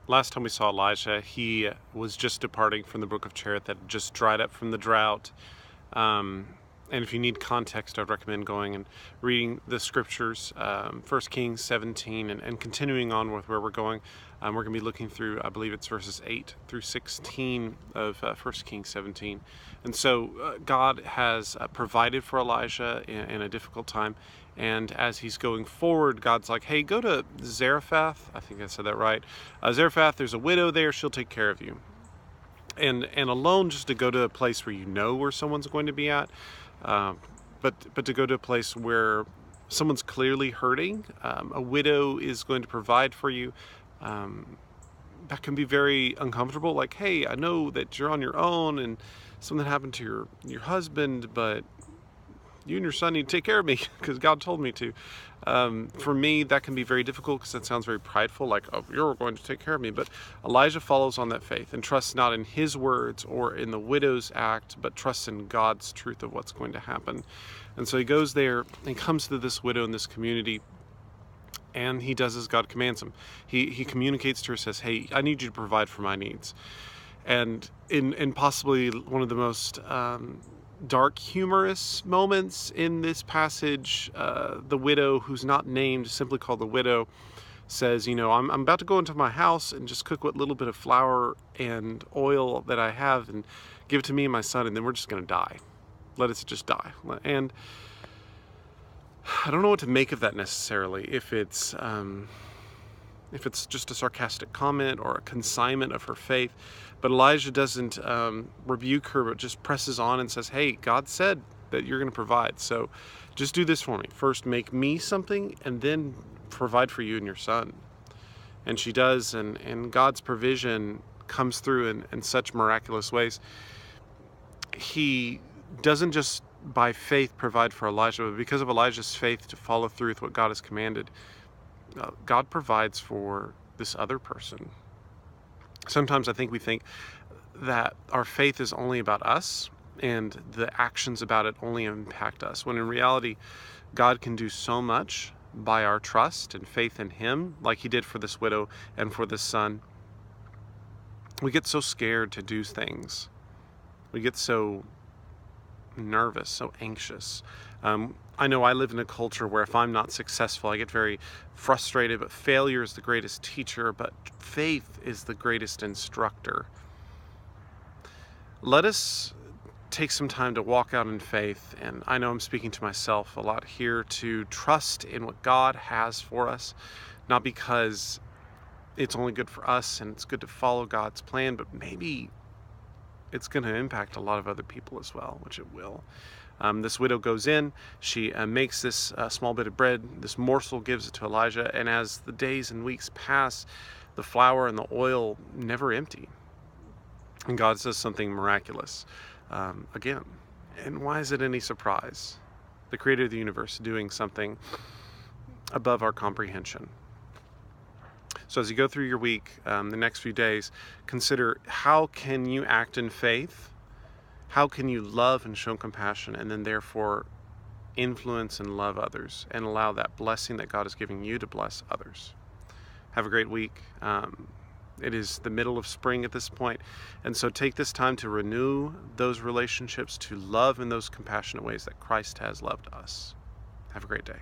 Last time we saw Elijah, he was just departing from the brook of Cherith that had just dried up from the drought. And if you need context, I'd recommend going and reading the scriptures, 1 Kings 17, and continuing on with where we're going. We're going to be looking through, I believe it's verses 8 through 16 of 1 Kings 17. And so God has provided for Elijah in a difficult time. And as he's going forward, God's like, hey, go to Zarephath. I think I said that right. Zarephath, there's a widow there. She'll take care of you. And alone, just to go to a place where you know where someone's going to be at, but to go to a place where someone's clearly hurting, a widow is going to provide for you. That can be very uncomfortable. Like, hey, I know that you're on your own and something happened to your husband, but you and your son need to take care of me because God told me to. For me, that can be very difficult because that sounds very prideful, like, oh, you're going to take care of me. But Elijah follows on that faith and trusts not in his words or in the widow's act, but trusts in God's truth of what's going to happen. And so he goes there and comes to this widow in this community, and he does as God commands him. He communicates to her, says, hey, I need you to provide for my needs. And in possibly one of the most dark, humorous moments in this passage, the widow, who's not named, simply called the widow, says, I'm about to go into my house and just cook what little bit of flour and oil that I have and give it to me and my son, and then we're just going to die. Let us just die. And I don't know what to make of that necessarily, if it's just a sarcastic comment or a consignment of her faith. But Elijah doesn't rebuke her, but just presses on and says, hey, God said that you're going to provide. So just do this for me. First, make me something, and then provide for you and your son. And she does, and God's provision comes through in such miraculous ways. He doesn't just by faith provide for Elijah, but because of Elijah's faith to follow through with what God has commanded, God provides for this other person. Sometimes I think we think that our faith is only about us and the actions about it only impact us, when in reality, God can do so much by our trust and faith in Him, like He did for this widow and for this son. We get so scared to do things. We get so nervous, so anxious. I know I live in a culture where if I'm not successful, I get very frustrated, but failure is the greatest teacher, but faith is the greatest instructor. Let us take some time to walk out in faith, and I know I'm speaking to myself a lot here, to trust in what God has for us, not because it's only good for us and it's good to follow God's plan, but maybe it's going to impact a lot of other people as well, which it will. This widow goes in, she makes this small bit of bread, this morsel, gives it to Elijah, and as the days and weeks pass, the flour and the oil never empty. And God says something miraculous again. And why is it any surprise? The creator of the universe doing something above our comprehension. So as you go through your week, the next few days, consider how can you act in faith? How can you love and show compassion, and then therefore influence and love others and allow that blessing that God is giving you to bless others? Have a great week. It is the middle of spring at this point, and so take this time to renew those relationships, to love in those compassionate ways that Christ has loved us. Have a great day.